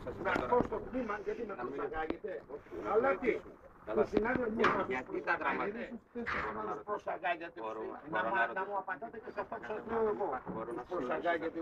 σας Να είπα πω τώρα. στο τμήμα, γιατί με προσαγάγετε. Αλλά τι. Το συνάδελφο Γιατί τα δραματίζετε. προσαγάγετε. Μπορώ Να να μου απαντάτε και σε αυτό που σας λέω εγώ. Μπορώ να Προσαγάγετε.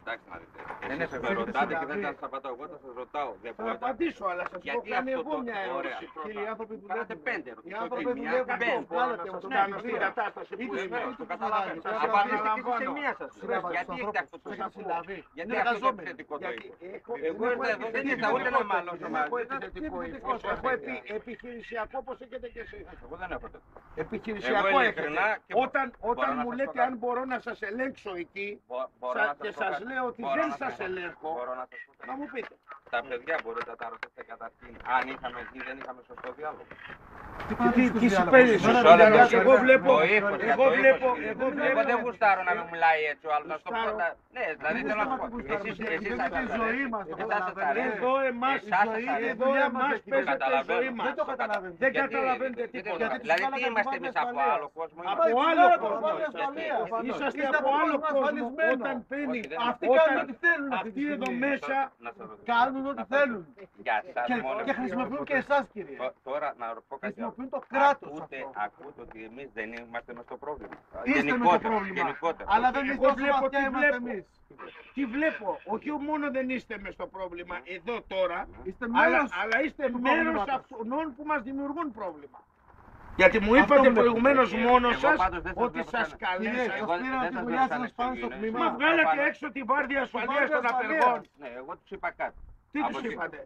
Εντάξει να δείτε. Εσείς με ρωτάτε και δεν σας απαντάω. Εγώ θα σας ρωτάω. Δεν Θα μπορείτε. απαντήσω, αλλά σας έχω Γιατί κάνει αυτό εγώ το. μια Ωραία. ερώτηση πρώτα. Κύριοι άνθρωποι που Κάνατε δουλεύουν. 5 Οι ερωτήσεις. άνθρωποι Όχι, που μια, δουλεύουν. 5. Μπορώ να Κάνατε σας όμως. κάνω Ναι, στην ναι. κατάσταση που Βεβαίως, είμαι. το καταλαβαίνω. Σας Απαντήστε και εσείς σε επαναλαμβάνω. μία σας. Συλλάβατε Γιατί τους έχετε ανθρώπους αυτό που το έχετε σαφό. συλλαβεί. Γιατί Είναι έχετε εργαζόμενοι. επιθετικό το Γιατί ego. έχω Εγώ ήρθα εδώ, δεν ήρθα ούτε να μαλώσω δεν μαζί έχω σας. επιθετικό ύφος. Έχω επιχειρησιακό όπως έχετε και εσείς. Εγώ δεν έχω τέτοιο. Επιχειρησιακό Εγώ έχετε. ειλικρινά και Όταν να μου σας λέτε πω κάτι. αν μπορώ να σας ελέγξω εκεί και σας λέω ότι δεν σας ελέγχω, Μπορώ να σας πω να μου πείτε. Τα παιδιά μπορείτε να τα ρωτήσετε καταρχήν αν είχαμε ή δεν είχαμε σωστό διάλογο. Τι συμπέρι, εγώ βλέπω, Το ύφος, εγώ βλέπω, εγώ δεν γουστάρω να με μιλάει έτσι ο άλλος. Να στο πω Γουστάρω. τα- Ναι, δηλαδή θέλω να σου πω. Εσείς σας τη ζωή μας, το Εσάς σας καταλαβαίνετε. αρέσει. εδώ εμάς, Εσάς σας ζωή, αρέσει. εδώ εμάς παίζεται η ζωή Καταλαβαίνω. μας. Δεν το καταλαβαίνετε. Δεν Γιατί- καταλαβαίνετε γιατί- τίποτα. γιατί Δηλαδή τους τι βάλατε είμαστε την εμείς βάρκα από ασφαλείας. άλλο κόσμο. Από Έτσι, άλλο άρα κόσμο. το βάλει ασφαλείας. Είσαστε Είστε από άλλο κόσμο. ασφαλισμένο. Όταν παίρνει, Όχι, δεν Αυτοί Όταν- κάνουν ό,τι θέλουν αυτή τη αυτοί εδώ στιγμή. μέσα Να σας ρωτήσω. Κάνουν ό,τι θέλουν. Για σας μόνο. Και χρησιμοποιούν και εσάς, κύριε. Τώρα να πω κάτι άλλο. Χρησιμοποιούν το κράτος Ακούτε, αυτό. ακούτε ότι εμείς δεν είμαστε μες στο πρόβλημα. Είστε με το πρόβλημα. Γενικότερα. Αλλά δεν Εγώ είστε όσο βλέπω βαθιά τι είμαστε βλέπω. εμείς. Τι βλέπω, όχι μόνο δεν είστε μες στο πρόβλημα εδώ τώρα, Είστε αλλά, μέρος. αλλά είστε του μέρος προβλήματος. αυτών που μας δημιουργούν πρόβλημα. Γιατί μου Αυτό είπατε βλέπω. προηγουμένως μόνος Εγώ σας πάντως δεν σας ότι βλέπω σας κανένα. Κύριε, καλέσα. Εγώ σας πήραν δεν τη σας δουλειά λέω σας πάνω στο σαν τμήμα. Μα βγάλατε Απάνω. έξω τη βάρδια ασφαλείας των Βάρδια απεργών. ασφαλείας. Ναι, εγώ τους είπα κάτι. Τι Από τους εκεί. είπατε?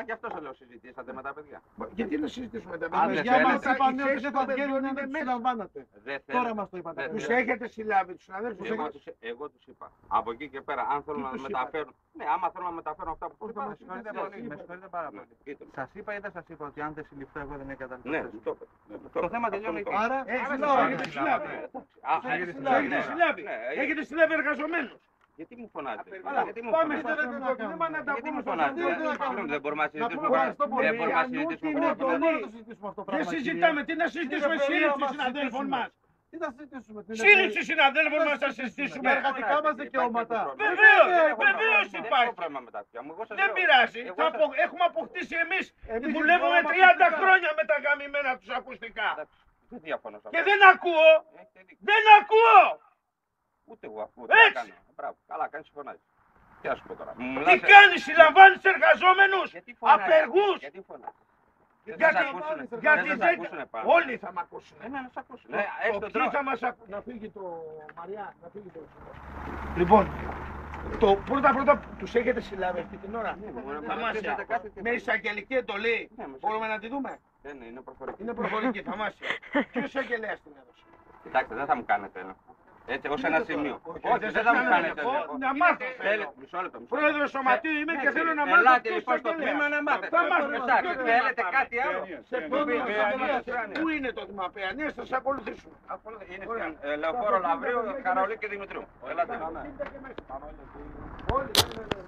Γι' αυτό σας λέω συζητήσατε με τα παιδιά. Γιατί να συζητήσουμε τα Αν παιδιά. δεν Για μας θέλετε, είπαν η ότι θέση δεν των θα βγαίνουν παιδιών να είναι τους μέσα. συλλαμβάνατε. Δεν Τώρα θέλετε. μας το είπατε. Δεν Τους θέλετε. έχετε συλλάβει, τους συναδέλφους Εγώ έχετε. εγώ τους είπα. Από εκεί και πέρα, αν θέλουν Τι να τους μεταφέρουν. Ναι, άμα θέλουν να μεταφέρουν αυτά που τους είπα. με συγχωρείτε πολύ, με συγχωρείτε πάρα πολύ. Πείτε μου. Σας είπα ή δεν σας είπα ότι αν δεν συλληφθώ εγώ δεν έκανα Ναι, μου το είπατε. Ναι, μου το Το είπατε. θέμα Αυτό τελειώνει μου το εκεί. είπατε. Άρα, Έχετε συλλάβει. Έχετε Έχετε συλλάβει. Ναι, Έχετε συλλάβει εργαζομένους. γιατί μου φωνάζετε. Καλά, Γιατί μου πάμε φωνάζετε. στο δεύτερο τμήμα να τα Γιατί πούμε μου στο φωνάζετε. δεύτερο τμήμα. Συγγνώμη, δεν μπορούμε να Να πούμε συζητήσουμε. ευχαριστώ πολύ. Δεν μπορούμε να Αν συζητήσουμε. ούτε που είναι πρέπει το να- λέει. να συζητήσουμε αυτό το Δεν πράγμα, συζητάμε, κύριε. τι να συζητήσουμε, Είναι σύλληψη ευκαιρία να συναδέλφων συζητήσουμε. μας. Τι θα συζητήσουμε, την Σύλληψη συναδέλφων μας θα συζητήσουμε. Για εργατικά μας δικαιώματα. Βεβαίως, Δεν βεβαίως έχω υπάρχει. πρόβλημα με τα αυτιά μου. Εγώ σας Δεν λέω. πειράζει. Εγώ Θα σας- έχουμε αποκτήσει εμείς. Εμείς Δουλεύουμε μπορούμε 30 αποκτικά. χρόνια με τα γαμημένα τους ακουστικά. Εντάξει, δεν διαφωνώ σε Και αυτό. δεν ακούω. Έχετε δίκιο. Δεν ακούω. Ούτε εγώ ακούω. Τι να Έτσι. κάνω. Μπράβο. Καλά, κάνεις φωνάζει. Τι να σου πω τώρα. Μου Τι μιλάς- κάνεις, συλλαμβάνεις εργαζόμενους, Γιατί φωνάζεις? απεργούς. Γιατί φωνάζεις? Δεν Γιατί- θα σ' ακούσουνε. Γιατί Δεν θα σ' δεν... ακούσουνε πάνω. Όλοι θα μ' ακούσουν. Ναι, να σ' ακούσουν. Το- Έχεις το τον ποιοι τρόπο. θα μας ακούσουν. Να φύγει το Μαριά, να φύγει το... Λοιπόν, το πρώτα τους έχετε συλλάβει αυτή την ώρα. Ναι, μου Θαμάσια. ρωτήσατε κάτι και- Με εισαγγελική εντολή. Ναι, με Μπορούμε να τη δούμε. Δεν είναι προφορική. Είναι προφορική, θαμάσια. Ποιος εισαγγελέας την έδωσε? Κοιτάξτε, δεν θα μου κάνετε ένα. Έτσι, ως ένα σημείο. Όχι, δεν σας θα μου κάνω κάνετε εγώ, έλεγχο. να μάθω θέλω. Θέλετε, μισό λεπτό. Πρόεδρος σωματείου είμαι και θέλω να μάθω Ελάτε ποιος λοιπόν στο εισαγγελέας. τμήμα να μάθετε. Θα μάθουμε. Εντάξει, Στο τμήμα θέλετε πάμε. κάτι άλλο. Σε ποιο τμήμα θα Παιανίας, πάμε? Παιανίας. Πού είναι το τμήμα Παιανίας, θα σας ακολουθήσουμε. Είναι στην Λεωφόρο Λαβρίου, Καραολί και Δημητρίου. Ελάτε. Όλοι, ναι, ναι, ναι.